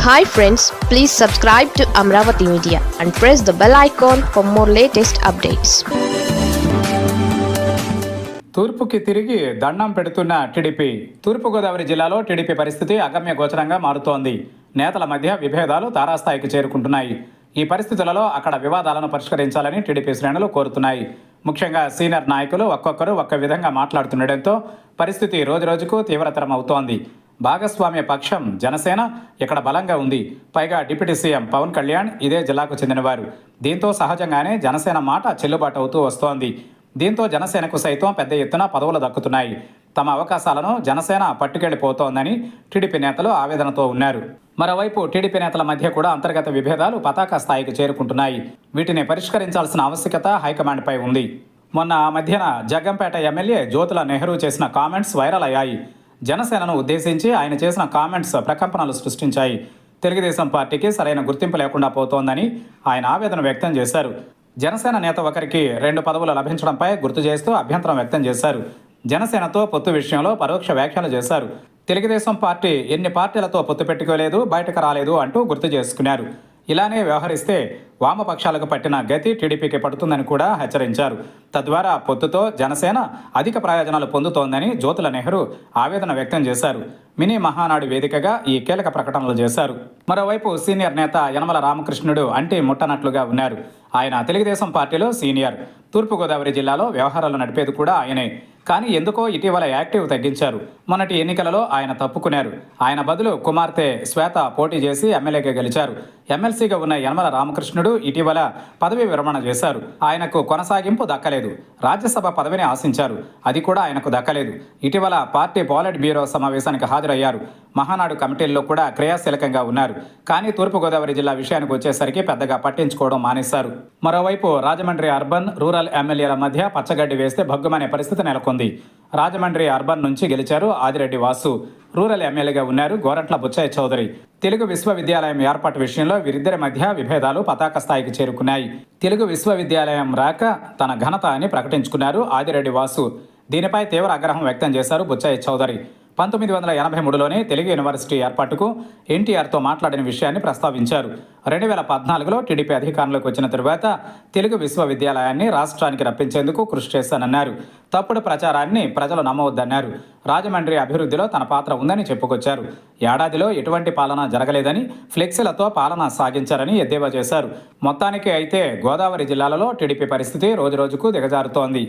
Hi friends, please subscribe to Amravati Media and press the bell icon for more latest updates. తూర్పుకి తిరిగి దండం పెడుతున్న TDP. తూర్పుగోదావరి జిల్లాలో TDP పరిస్థితి అగమ్య గోచరంగా మారుతోంది. నేతల మధ్య విభేదాలు తారాస్థాయికి చేరుకుంటున్నాయి. ఈ పరిస్థితులలో అక్కడ వివాదాలను పరిష్కరించాలని టీడీపీ శ్రేణులు కోరుతున్నాయి. ముఖ్యంగా సీనియర్ నాయకులు ఒక్కొక్కరు ఒక్క విధంగా మాట్లాడుతుండటంతో పరిస్థితి రోజురోజుకు తీవ్రతరం అవుతోంది. భాగస్వామ్య పక్షం జనసేన ఇక్కడ బలంగా ఉంది. పైగా డిప్యూటీ సీఎం పవన్ కళ్యాణ్ ఇదే జిల్లాకు చెందినవారు. దీంతో సహజంగానే జనసేన మాట చెల్లుబాటు అవుతూ వస్తోంది. దీంతో జనసేనకు సైతం పెద్ద ఎత్తున పదవులు దక్కుతున్నాయి. తమ అవకాశాలను జనసేన పట్టుకెళ్లిపోతోందని టీడీపీ నేతలు ఆవేదనతో ఉన్నారు. మరోవైపు టీడీపీ నేతల మధ్య కూడా అంతర్గత విభేదాలు పతాక స్థాయికి చేరుకుంటున్నాయి. వీటిని పరిష్కరించాల్సిన ఆవశ్యకత హైకమాండ్పై ఉంది. మొన్న మధ్యన జగ్గంపేట ఎమ్మెల్యే జ్యోతుల నెహ్రూ చేసిన కామెంట్స్ వైరల్ అయ్యాయి. జనసేనను ఉద్దేశించి ఆయన చేసిన కామెంట్స్ ప్రకంపనలు సృష్టించాయి. తెలుగుదేశం పార్టీకి సరైన గుర్తింపు లేకుండా పోతోందని ఆయన ఆవేదన వ్యక్తం చేశారు. జనసేన నేత ఒకరికి 2 పదవులు లభించడంపై గుర్తు చేస్తూ అభ్యంతరం వ్యక్తం చేశారు. జనసేనతో పొత్తు విషయంలో పరోక్ష వ్యాఖ్యలు చేశారు. తెలుగుదేశం పార్టీ ఎన్ని పార్టీలతో పొత్తు పెట్టుకోలేదు, బయటకు రాలేదు అంటూ గుర్తు చేసుకున్నారు. ఇలానే వ్యవహరిస్తే వామపక్షాలకు పట్టిన గతి టీడీపీకి పడుతుందని కూడా హెచ్చరించారు. తద్వారా పొత్తుతో జనసేన అధిక ప్రయోజనాలు పొందుతోందని జ్యోతుల నెహ్రూ ఆవేదన వ్యక్తం చేశారు. మినీ మహానాడు వేదికగా ఈ కీలక ప్రకటనలు చేశారు. మరోవైపు సీనియర్ నేత యనమల రామకృష్ణుడు అంటే ముట్టనట్లుగా ఉన్నారు. ఆయన తెలుగుదేశం పార్టీలో సీనియర్. తూర్పుగోదావరి జిల్లాలో వ్యవహారాలు నడిపేది కూడా ఆయనే. కానీ ఎందుకో ఇటీవల యాక్టివ్ తగ్గించారు. మొన్నటి ఎన్నికలలో ఆయన తప్పుకున్నారు. ఆయన బదులు కుమార్తె శ్వేత పోటీ చేసి ఎమ్మెల్యేగా గెలిచారు. ఎమ్మెల్సీగా ఉన్న యనమల రామకృష్ణుడు ఇటీవల పదవి విరమణ చేశారు. ఆయనకు కొనసాగింపు దక్కలేదు. రాజ్యసభ పదవిని ఆశించారు. అది కూడా ఆయనకు దక్కలేదు. ఇటీవల పార్టీ పాలిట్ బ్యూరో సమావేశానికి హాజరయ్యారు. మహానాడు కమిటీల్లో కూడా క్రియాశీలకంగా ఉన్నారు. కానీ తూర్పుగోదావరి జిల్లా విషయానికి వచ్చేసరికి పెద్దగా పట్టించుకోవడం మానేశారు. మరోవైపు రాజమండ్రి అర్బన్, రూరల్ ఎమ్మెల్యేల మధ్య పచ్చగడ్డి వేస్తే భగ్గుమనే పరిస్థితి నెలకొంది. రాజమండ్రి అర్బన్ నుంచి గెలిచారు ఆదిరెడ్డి వాసు. రూరల్ ఎమ్మెల్యేగా ఉన్నారు గోరంట్ల బుచ్చయ్య చౌదరి. తెలుగు విశ్వవిద్యాలయం ఏర్పాటు విషయంలో వీరిద్దరి మధ్య విభేదాలు పతాక స్థాయికి చేరుకున్నాయి. తెలుగు విశ్వవిద్యాలయం రాక తన ఘనత అని ప్రకటించుకున్నారు ఆదిరెడ్డి వాసు. దీనిపై తీవ్ర ఆగ్రహం వ్యక్తం చేశారు బుచ్చయ్య చౌదరి. 1983లోనే తెలుగు యూనివర్సిటీ ఏర్పాటుకు ఎన్టీఆర్తో మాట్లాడిన విషయాన్ని ప్రస్తావించారు. 2014లో టీడీపీ అధికారంలోకి వచ్చిన తరువాత తెలుగు విశ్వవిద్యాలయాన్ని రాష్ట్రానికి రప్పించేందుకు కృషి చేశానన్నారు. తప్పుడు ప్రచారాన్ని ప్రజలు నమ్మవద్దన్నారు. రాజమండ్రి అభివృద్ధిలో తన పాత్ర ఉందని చెప్పుకొచ్చారు. ఏడాదిలో ఎటువంటి పాలన జరగలేదని, ఫ్లెక్సీలతో పాలన సాగించారని ఎద్దేవా చేశారు. మొత్తానికి అయితే గోదావరి జిల్లాలలో టీడీపీ పరిస్థితి రోజురోజుకు దిగజారుతోంది.